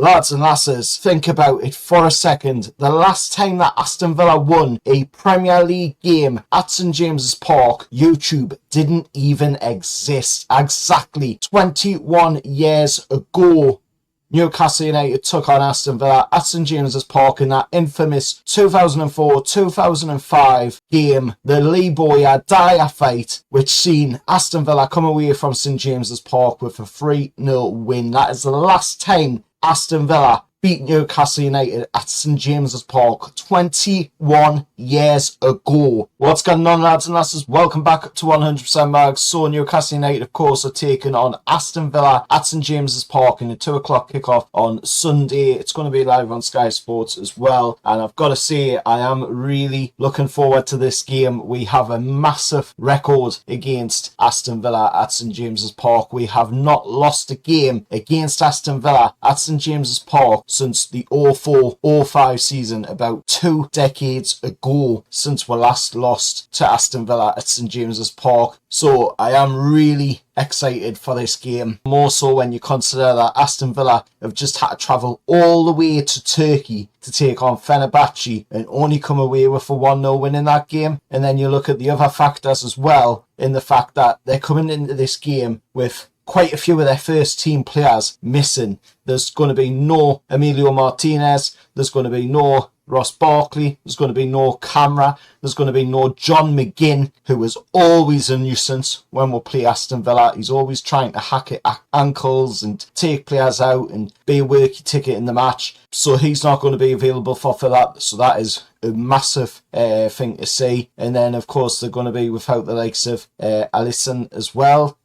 Lads and lasses, think about it for a second. The last time that Aston Villa won a Premier League game at St James's Park, YouTube didn't even exist. Exactly 21 years ago, Newcastle United took on Aston Villa at St James's Park in that infamous 2004-2005 game, the Bowyer and Dyer fight, which seen Aston Villa come away from St James's Park with a 3-0 win. That is the last time Aston Villa beat Newcastle United at St James's Park 21 years ago. What's going on, lads and lasses? Welcome back to 100% Mags. So Newcastle United, of course, are taking on Aston Villa at St James's Park in a 2 o'clock kickoff on Sunday. It's going to be live on Sky Sports as well. And I've got to say, I am really looking forward to this game. We have a massive record against Aston Villa at St James's Park. We have not lost a game against Aston Villa at St James's Park since the 04-05 season, about 2 decades ago since we last lost to Aston Villa at St James's Park. So I am really excited for this game, more so when you consider that Aston Villa have just had to travel all the way to Turkey to take on Fenerbahce and only come away with a 1-0 win in that game. And then you look at the other factors as well, in the fact that they're coming into this game with quite a few of their first team players missing. There's going to be no Emilio Martinez, there's going to be no Ross Barkley, there's going to be no Camera, there's going to be no John McGinn, who is always a nuisance when we play Aston Villa. He's always trying to hack at ankles and take players out and be a worky ticket in the match. So he's not going to be available for that. So that is a massive thing to see. And then, of course, they're going to be without the likes of Alisson as well.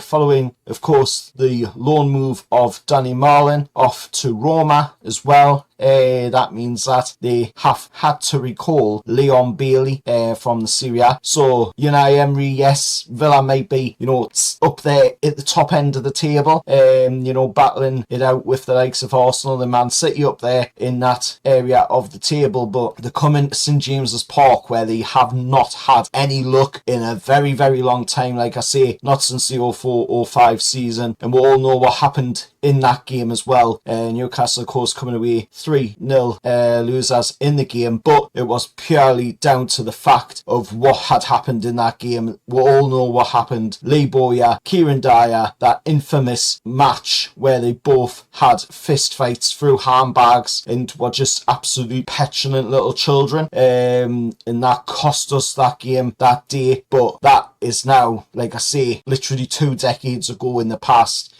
Following, of course, the loan move of Danny Marlin off to Roma as well. That means that they have had to recall Leon Bailey from the Serie A. So Unai Emery, yes, Villa might be, up there at the top end of the table, battling it out with the likes of Arsenal and Man City up there in that area of the table. But they're coming to St James's Park, where they have not had any luck in a very, very long time. Like I say, not since the 04-05 season. And we all know what happened in that game as well. Newcastle, of course, coming away 3-0 losers in the game, but it was purely down to the fact of what had happened in that game. We all know what happened. Bowyer, Kieran Dyer, that infamous match where they both had fist fights through handbags and were just absolutely petulant little children, and that cost us that game that day. But that is now, like I say, literally 2 decades ago in the past.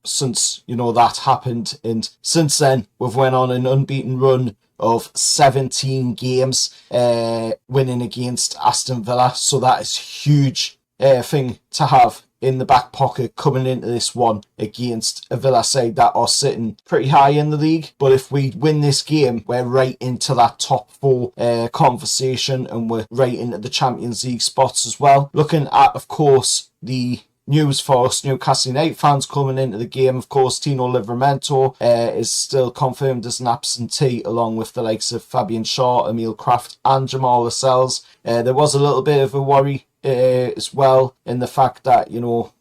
Since that happened, and since then we've went on an unbeaten run of 17 games, winning against Aston Villa. So that is huge thing to have in the back pocket coming into this one against a Villa side that are sitting pretty high in the league. But if we win this game, we're right into that top 4 conversation, and we're right into the Champions League spots as well. Looking at, of course, the news for us Newcastle United fans coming into the game, of course, Tino Livramento is still confirmed as an absentee, along with the likes of Fabian Shaw, Emil Kraft and Jamal Lascelles. There was a little bit of a worry as well in the fact that,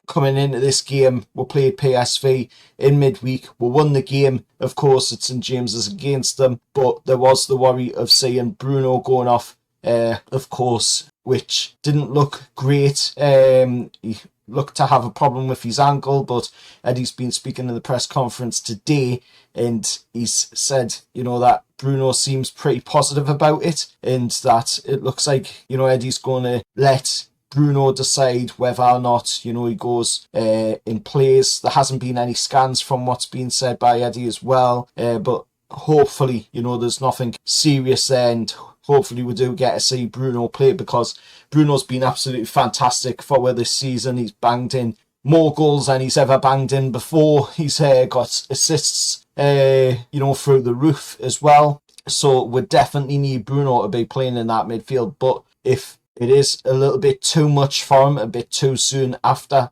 coming into this game, we played PSV in midweek. We won the game, of course, at St James's against them, but there was the worry of seeing Bruno going off, of course, which didn't look great. He looked to have a problem with his ankle, but Eddie's been speaking in the press conference today, and he's said, that Bruno seems pretty positive about it, and that it looks like, Eddie's going to let Bruno decide whether or not, he goes in plays. There hasn't been any scans from what's been said by Eddie as well, but hopefully, there's nothing serious there, and hopefully we do get to see Bruno play, because Bruno's been absolutely fantastic for this season. He's banged in more goals than he's ever banged in before. He's got assists, through the roof as well. So we definitely need Bruno to be playing in that midfield. But if it is a little bit too much for him, a bit too soon after,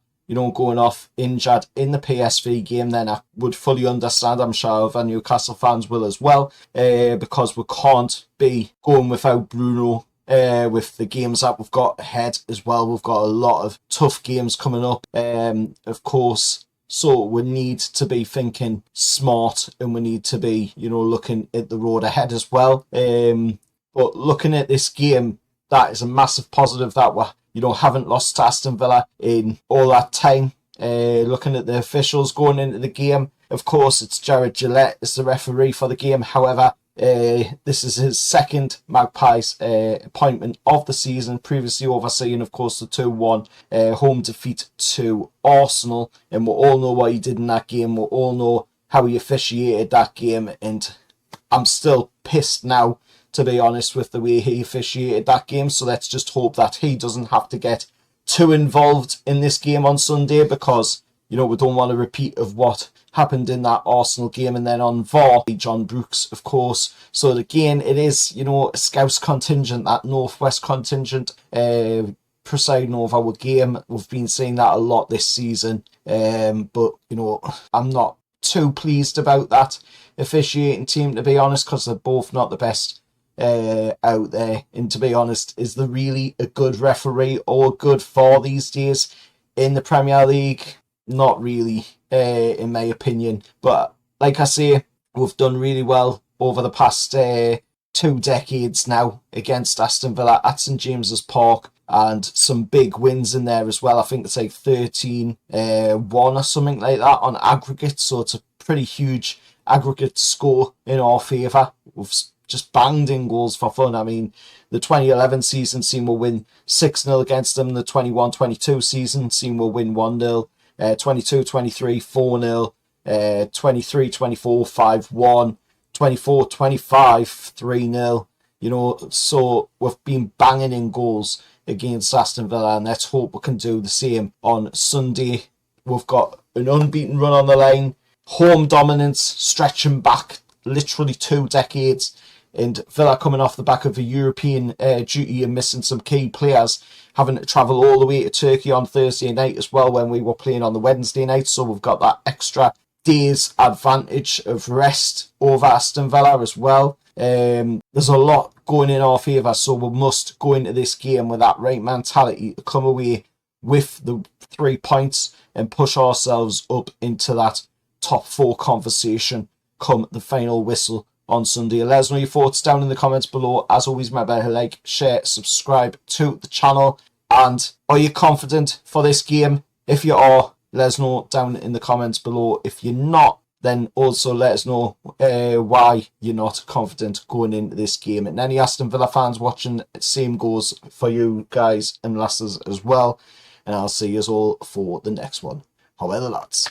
going off injured in the PSV game, then I would fully understand. I'm sure other Newcastle fans will as well, because we can't be going without Bruno with the games that we've got ahead as well. We've got a lot of tough games coming up. Of course, So we need to be thinking smart, and we need to be, looking at the road ahead as well. But looking at this game, that is a massive positive that we, haven't lost to Aston Villa in all that time. Looking at the officials going into the game, of course, it's Jared Gillette as the referee for the game. However, this is his second Magpies appointment of the season, previously overseeing, of course, the 2-1 home defeat to Arsenal. And we all know what he did in that game. We all know how he officiated that game. And I'm still pissed now, to be honest, with the way he officiated that game. So let's just hope that he doesn't have to get too involved in this game on Sunday, because, we don't want a repeat of what happened in that Arsenal game. And then on VAR, John Brooks, of course. So again, it is, a Scouse contingent, that Northwest contingent, presiding over our game. We've been seeing that a lot this season. But, I'm not too pleased about that officiating team, to be honest, because they're both not the best out there. And to be honest, is there really a good referee or good VAR these days in the Premier League? Not really, in my opinion. But like I say, we've done really well over the past 2 decades now against Aston Villa at St James's Park, and some big wins in there as well. I think it's like 13-1 or something like that on aggregate, so it's a pretty huge aggregate score in our favour. We've just banged in goals for fun. I mean, the 2011 season seen we'll win 6-0 against them. The 21-22 season seen we'll win 1-0. 22-23 4-0, 23-24 5-1, 24-25 3-0. So we've been banging in goals against Aston Villa, and let's hope we can do the same on Sunday. We've got an unbeaten run on the line, home dominance stretching back literally 2 decades, and Villa coming off the back of a European duty and missing some key players, having to travel all the way to Turkey on Thursday night as well when we were playing on the Wednesday night. So we've got that extra day's advantage of rest over Aston Villa as well. There's a lot going in our favour, so we must go into this game with that right mentality to come away with the 3 points and push ourselves up into that top 4 conversation come the final whistle on Sunday. Let us know your thoughts down in the comments below. As always, remember to like, share, subscribe to the channel. And are you confident for this game? If you are, let us know down in the comments below. If you're not, then also let us know why you're not confident going into this game. And any Aston Villa fans watching, same goes for you guys and lasses as well. And I'll see you all for the next one. However, lads.